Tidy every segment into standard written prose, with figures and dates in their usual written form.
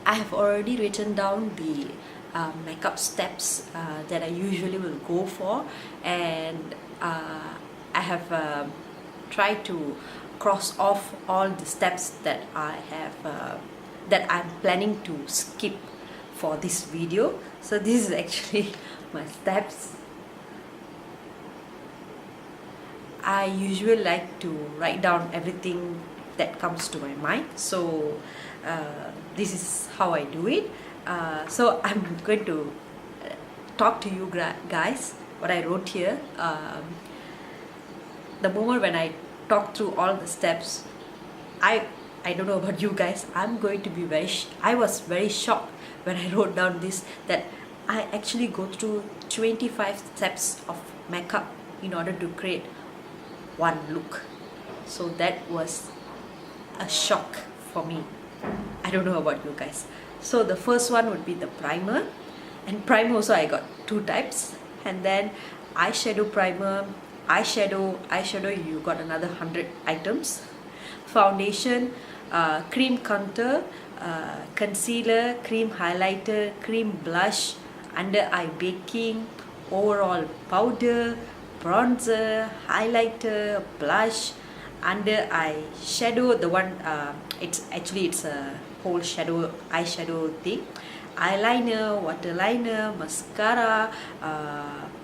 I have already written down the makeup steps that I usually will go for, and I have tried to cross off all the steps that I have that I'm planning to skip for this video. So this is actually my steps. I usually like to write down everything that comes to my mind, so this is how I do it. So I'm going to talk to you guys what I wrote here. The moment when I talk through all the steps, I don't know about you guys, I'm going to be I was very shocked when I wrote down this, that I actually go through 25 steps of makeup in order to create one look. So that was a shock for me. I don't know about you guys. So the first one would be the primer, and primer also I got two types, and then eyeshadow primer, eyeshadow you got another 100 items, foundation, cream contour, concealer, cream highlighter, cream blush, under eye baking, overall powder, bronzer, highlighter, blush, under eye shadow, the one it's a whole eyeshadow thing, eyeliner, waterliner, mascara,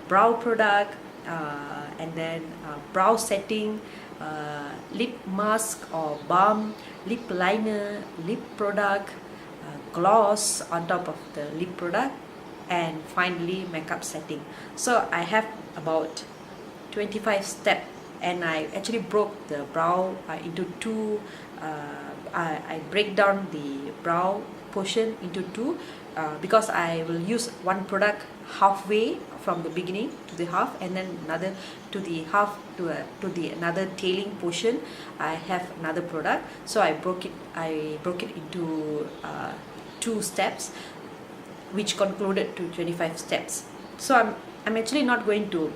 brow product, and then brow setting, lip mask or balm, lip liner, lip product, gloss on top of the lip product, and finally makeup setting. So I have about 25 steps, and I actually broke the brow into two. I break down the brow portion into two because I will use one product halfway from the beginning to the half, and then another to the half to the another tailing portion I have another product. So I broke it into two steps, which concluded to 25 steps. So I'm actually not going to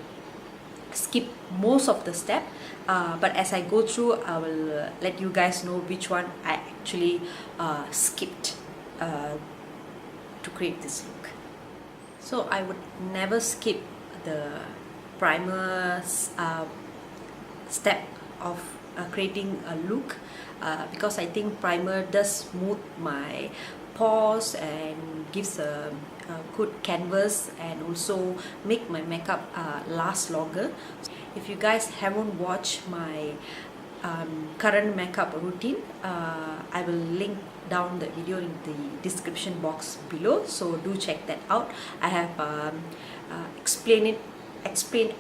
skip most of the step, but as I go through, I will let you guys know which one I actually skipped to create this look. So I would never skip the primer step of creating a look, because I think primer does smooth my pores and gives a good canvas, and also make my makeup last longer. If you guys haven't watched my current makeup routine, I will link down the video in the description box below, so do check that out. I have explained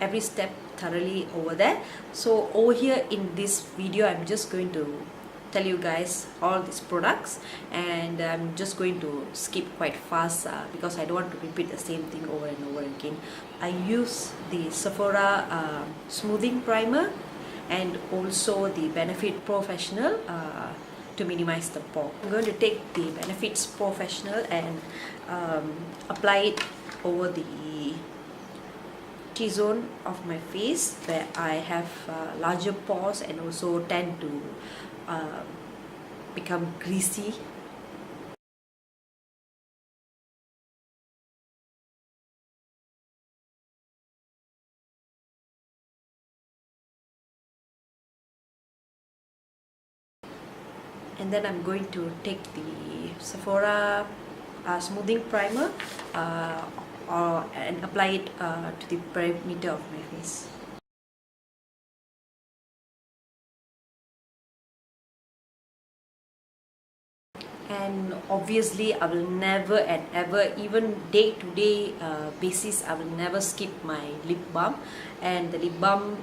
every step thoroughly over there. So over here in this video, I'm just going to tell you guys all these products, and I'm just going to skip quite fast because I don't want to repeat the same thing over and over again. I use the Sephora smoothing primer and also the Benefit Professional to minimize the pore. I'm going to take the Benefits Professional and apply it over the T-zone of my face, where I have larger pores and also tend to become greasy. And then I'm going to take the Sephora smoothing primer and apply it to the perimeter of my face. And obviously I will never and ever, even day-to-day basis, I will never skip my lip balm. And the lip balm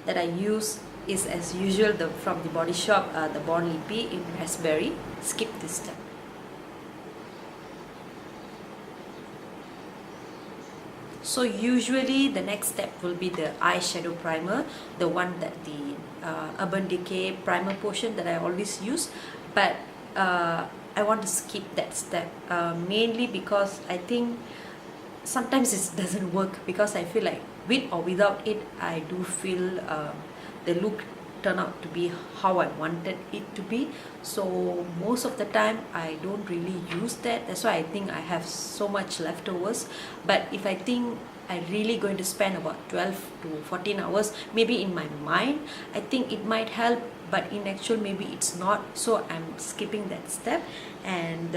that I use is, as usual, from the Body Shop, the Born Lippy in raspberry. Skip this step. So usually the next step will be the eyeshadow primer, the one that the Urban Decay primer portion that I always use, but I want to skip that step, mainly because I think sometimes it doesn't work, because I feel like with or without it, I do feel the look turn out to be how I wanted it to be. So most of the time I don't really use that. That's why I think I have so much leftovers. But if I think I really going to spend about 12 to 14 hours, maybe in my mind I think it might help, but in actual maybe it's not, so I'm skipping that step. And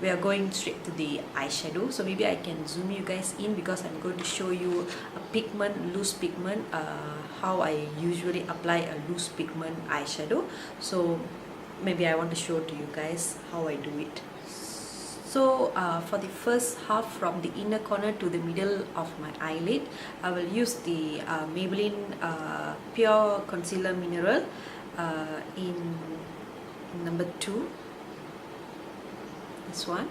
we are going straight to the eyeshadow. So maybe I can zoom you guys in, because I'm going to show you a pigment, loose pigment, how I usually apply a loose pigment eyeshadow. So maybe I want to show to you guys how I do it. So for the first half, from the inner corner to the middle of my eyelid, I will use the Maybelline Pure Concealer Mineral in number 2. This one.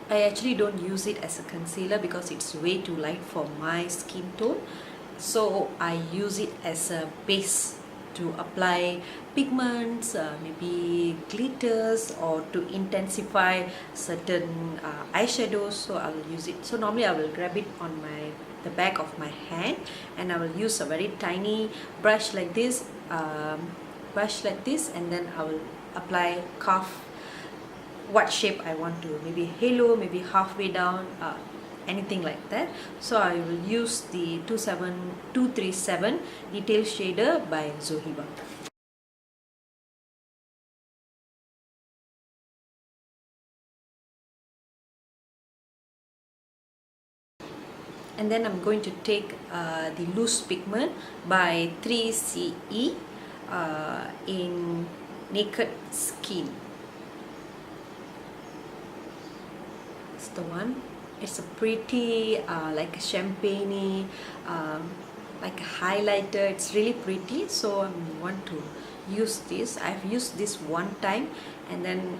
I actually don't use it as a concealer because it's way too light for my skin tone. So I use it as a base to apply pigments, maybe glitters, or to intensify certain eyeshadows. So I will use it. So normally I will grab it on the back of my hand, and I will use a very tiny brush like this, and then I will apply cuff what shape I want to, maybe halo, maybe halfway down, anything like that. So I will use the 237 Detail Shader by Zohiba. And then I'm going to take the loose pigment by 3CE in Naked Skin. It's the one. It's a pretty like a champagne, like a highlighter. It's really pretty, so I want to use this. I've used this one time and then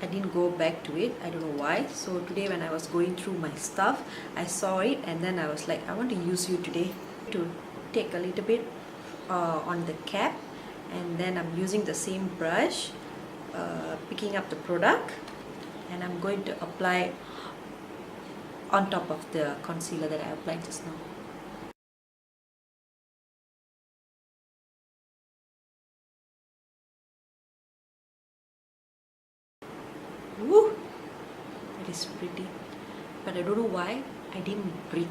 I didn't go back to it. I don't know why. So today when I was going through my stuff, I saw it and then I was like, I want to use you today to take a little bit on the cap, and then I'm using the same brush, picking up the product, and I'm going to apply on top of the concealer that I applied just now. Woo! That is pretty. But I don't know why I didn't breathe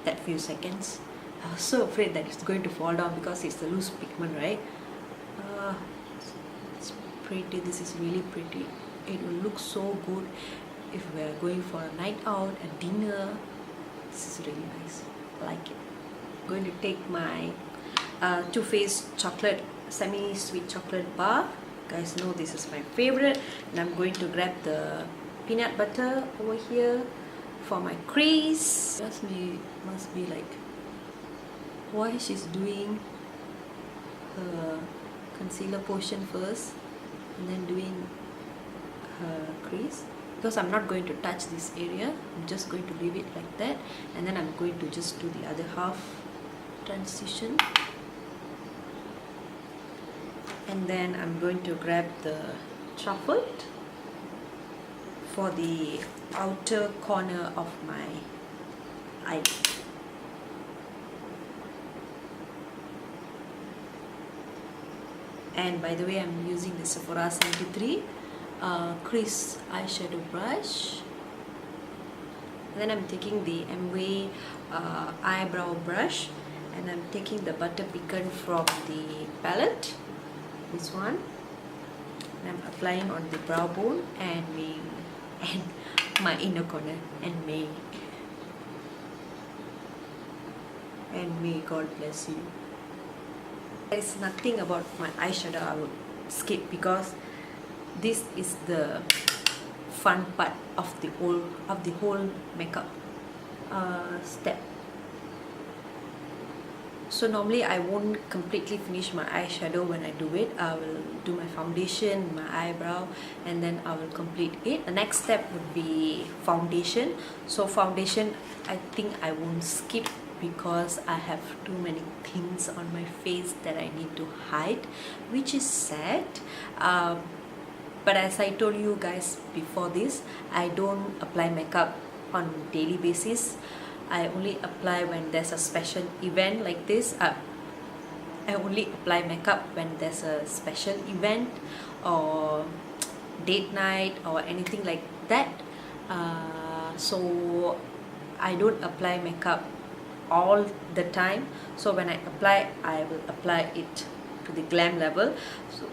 that few seconds. I was so afraid that it's going to fall down because it's the loose pigment, right? It's pretty. This is really pretty. It will look so good if we're going for a night out, a dinner. This is really nice. I like it. I'm going to take my Too Faced chocolate, semi-sweet chocolate bar. Guys know this is my favorite, and I'm going to grab the peanut butter over here for my crease. Must be like, why she's doing her concealer portion first and then doing her crease, because I'm not going to touch this area. I'm just going to leave it like that, and then I'm going to just do the other half transition. And then I'm going to grab the truffled for the outer corner of my eye. And by the way, I'm using the Sephora 73 crease eyeshadow brush. And then I'm taking the Amway eyebrow brush, and I'm taking the Butter Pecan from the palette, this one, and I'm applying on the brow bone and my inner corner, and may God bless you. There is nothing about my eyeshadow I would skip, because this is the fun part of the whole makeup step. So normally I won't completely finish my eyeshadow when I do it. I will do my foundation, my eyebrow, and then I will complete it. The next step would be foundation. So foundation, I think I won't skip, because I have too many things on my face that I need to hide, which is sad. But as I told you guys before this, I don't apply makeup on a daily basis. I only apply when there's a special event like this. I only apply makeup when there's a special event or date night or anything like that. So I don't apply makeup all the time. So when I apply, I will apply it to the glam level. So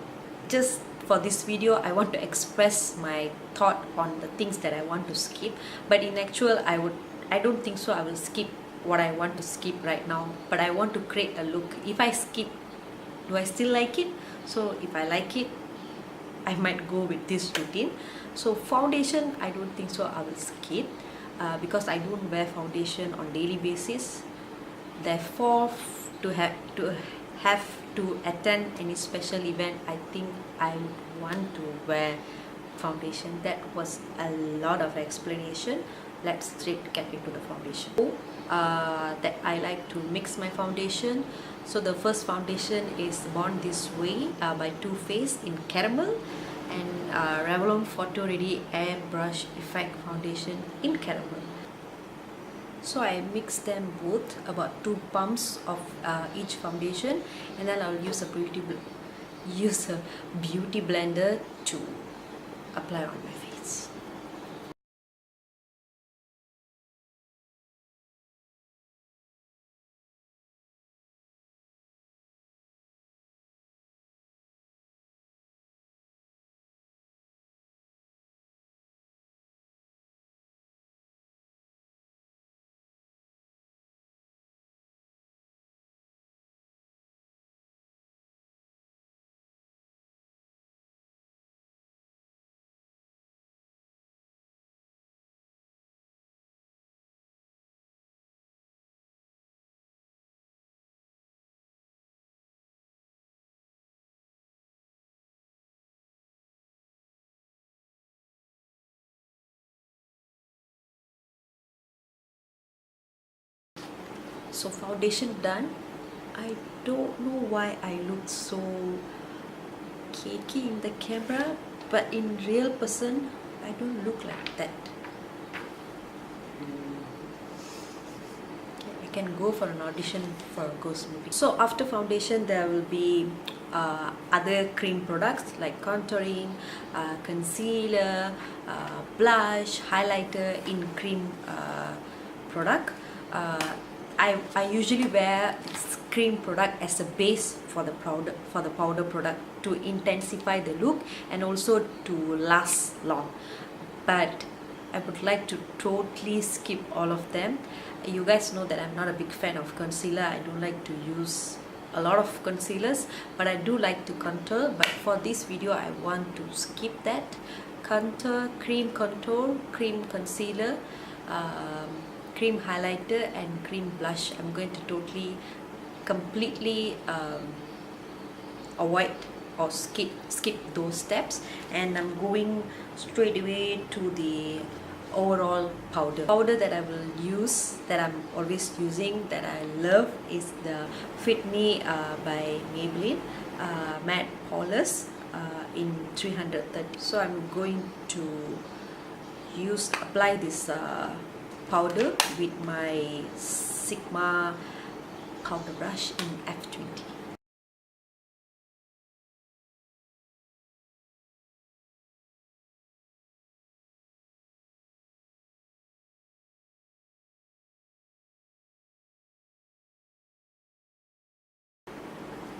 just for this video, I want to express my thought on the things that I want to skip, but in actual I don't think so I will skip what I want to skip right now, but I want to create a look. If I skip, do I still like it? So if I like it, I might go with this routine. So foundation, I don't think so I will skip, because I don't wear foundation on daily basis. Therefore, to have to attend any special event, I think I would want to wear foundation. That was a lot of explanation. Let's straight get into the foundation. That I like to mix my foundation. So the first foundation is Born This Way by Too Faced in Caramel, and Revlon Photo Ready Airbrush Effect Foundation in Caramel. So I mix them both, about 2 pumps of each foundation, and then I'll use a beauty blender to apply on my face. So foundation done. I don't know why I look so cakey in the camera, but in real person I don't look like that. Okay, I can go for an audition for a ghost movie. So after foundation, there will be other cream products like contouring, concealer, blush, highlighter in cream product. I usually wear cream product as a base for the powder product to intensify the look and also to last long. But I would like to totally skip all of them. You guys know that I'm not a big fan of concealer. I don't like to use a lot of concealers, but I do like to contour. But for this video, I want to skip that. Contour, cream contour, cream concealer, cream highlighter and cream blush. I'm going to completely avoid or skip those steps, and I'm going straight away to the overall powder that I will use, that I'm always using, that I love, is the Fit Me by Maybelline matte polish in 330. So I'm going to apply this powder with my Sigma powder brush in F20.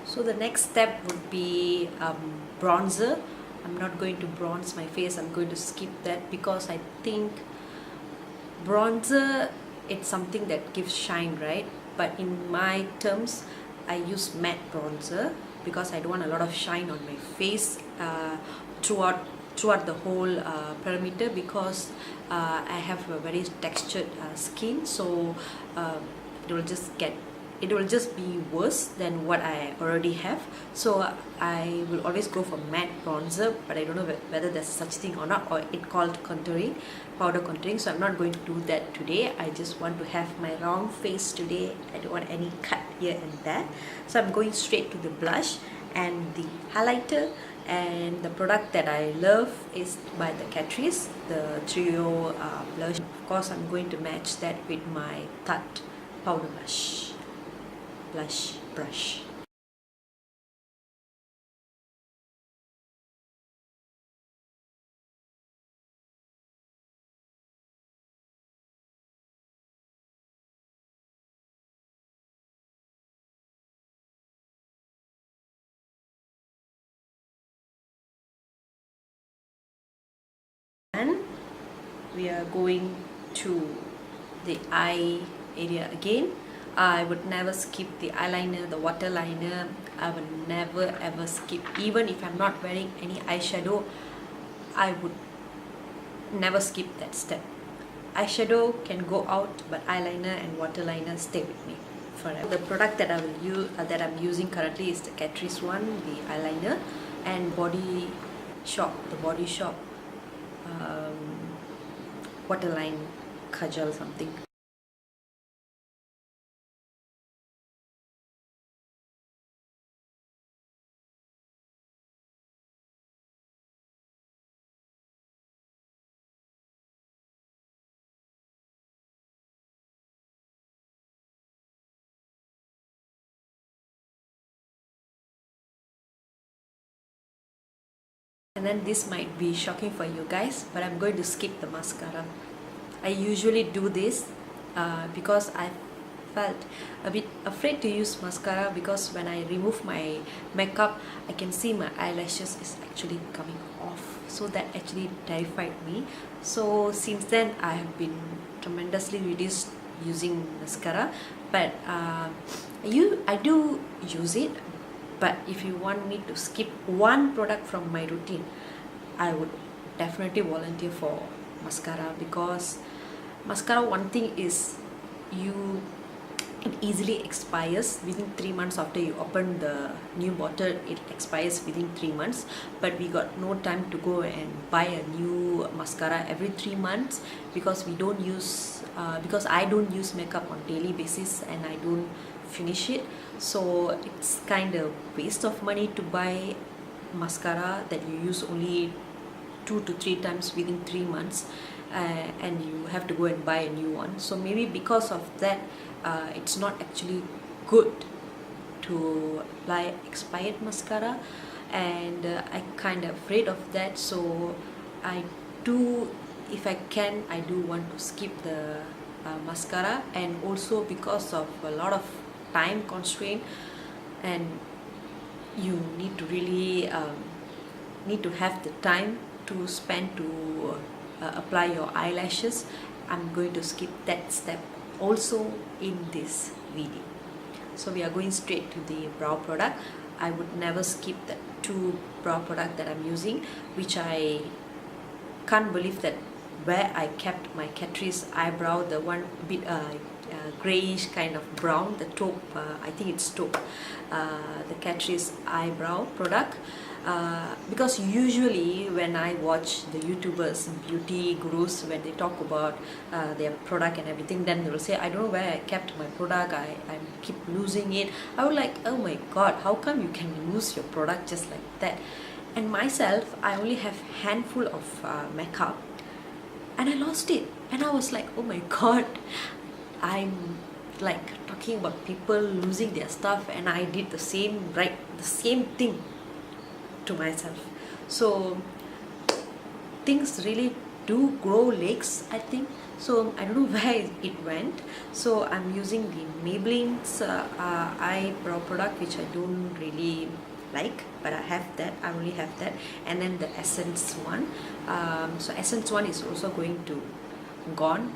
So the next step would be bronzer. I'm not going to bronze my face. I'm going to skip that because I think bronzer, it's something that gives shine, right? But in my terms, I use matte bronzer because I don't want a lot of shine on my face throughout the whole perimeter, because I have a very textured skin. So it will just be worse than what I already have. So I will always go for matte bronzer, but I don't know whether there's such thing or not, or it called contouring, powder contouring. So I'm not going to do that today. I just want to have my round face today. I don't want any cut here and there. So I'm going straight to the blush and the highlighter. And the product that I love is by the Catrice, the Trio blush. Of course, I'm going to match that with my Tarte powder blush brush. we are going to the eye area again. I would never skip the eyeliner, the waterliner. I will never ever skip. Even if I'm not wearing any eyeshadow, I would never skip that step. Eyeshadow can go out, but eyeliner and waterliner stay with me forever. The product that I will use, that I'm using currently, is the Catrice one, the eyeliner, and Body Shop, the Body Shop waterline kajal something. And then this might be shocking for you guys, but I'm going to skip the mascara. I usually do this because I felt a bit afraid to use mascara, because when I remove my makeup, I can see my eyelashes is actually coming off. So that actually terrified me. So since then, I have been tremendously reduced using mascara, but I do use it. But if you want me to skip one product from my routine, I would definitely volunteer for mascara, because mascara, one thing is, it easily expires within 3 months. After you open the new bottle, it expires within 3 months, but we got no time to go and buy a new mascara every 3 months, because we don't use because I don't use makeup on daily basis and I don't finish it. So it's kind of waste of money to buy mascara that you use only 2 to 3 times within 3 months, and you have to go and buy a new one. So maybe because of that, it's not actually good to apply expired mascara, and I kind of afraid of that. So I do, if I can, I do want to skip the mascara, and also because of a lot of time constraint, and you need to really need to have the time to spend to apply your eyelashes. I'm going to skip that step also in this video. So we are going straight to the brow product. I would never skip the 2 brow product that I'm using, which I can't believe that where I kept my Catrice eyebrow, the one bit grayish kind of brown, the taupe, I think it's taupe, the Catrice eyebrow product. Because usually when I watch the YouTubers, beauty gurus, when they talk about their product and everything, then they will say, I don't know where I kept my product, I keep losing it. I was like, oh my god, how come you can lose your product just like that? And myself, I only have handful of makeup, and I lost it, and I was like, oh my god, I'm like talking about people losing their stuff, and I did the same thing to myself. So things really do grow legs, I think. So I don't know where it went. So I'm using the Maybelline's eyebrow product, which I don't really like, but I have that. I only have that, and then the Essence one. So Essence one is also going to gone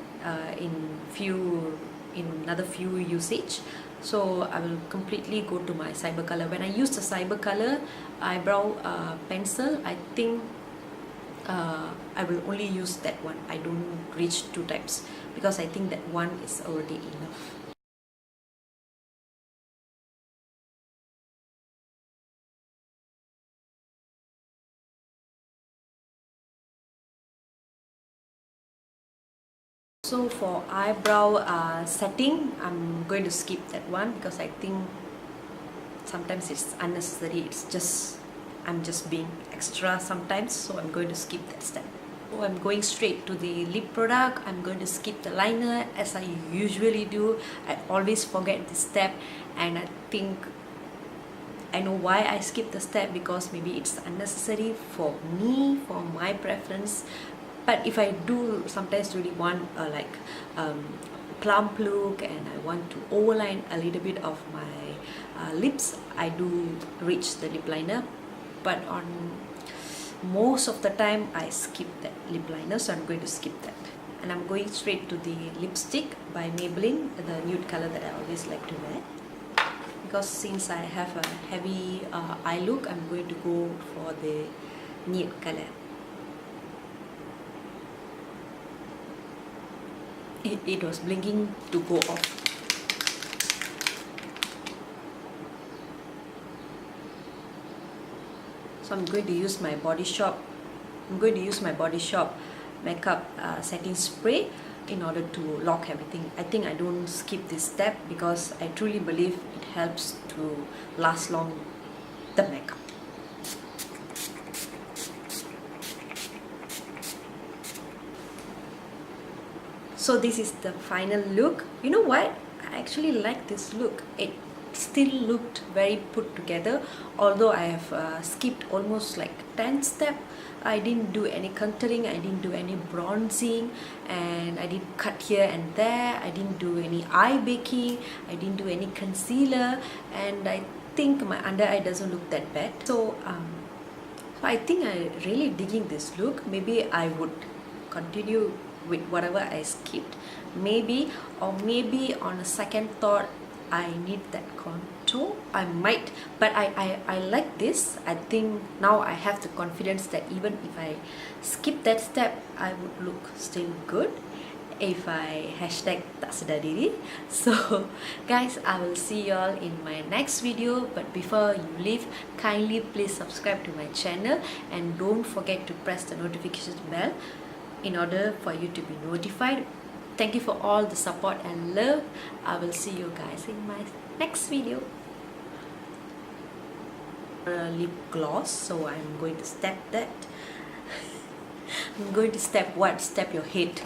in another few usage. So I will completely go to my Cybercolor. When I use the Cybercolor eyebrow pencil, I think I will only use that one. I don't reach 2 types, because I think that one is already enough. So for eyebrow setting, I'm going to skip that one, because I think sometimes it's unnecessary. I'm just being extra sometimes, so I'm going to skip that step. So I'm going straight to the lip product. I'm going to skip the liner, as I usually do. I always forget this step, and I think I know why I skip the step, because maybe it's unnecessary for me, for my preference. But if I do sometimes really want plump look, and I want to overline a little bit of my lips, I do reach the lip liner. But on most of the time I skip that lip liner, so I'm going to skip that. And I'm going straight to the lipstick by Maybelline, the nude color that I always like to wear. Because since I have a heavy eye look, I'm going to go for the nude color. It was blinking to go off. So I'm going to use my Body Shop. Makeup setting spray in order to lock everything. I think I don't skip this step because I truly believe it helps to last long the makeup. So this is the final look. You know what? I actually like this look. It still looked very put together, although I have skipped almost like 10 steps. I didn't do any contouring, I didn't do any bronzing, and I didn't cut here and there. I didn't do any eye baking, I didn't do any concealer, and I think my under eye doesn't look that bad. So I think I really digging this look. Maybe I would continue with whatever I skipped, maybe on a second thought I need that contour, I might, but I like this. I think now I have the confidence that even if I skip that step, I would look still good if I hashtag tak sedar diri. So guys, I will see y'all in my next video, but before you leave, kindly please subscribe to my channel and don't forget to press the notification bell in order for you to be notified. Thank you for all the support and love. I will see you guys in my next video. Lip gloss, so I'm going to step that. I'm going to step what? Step your head.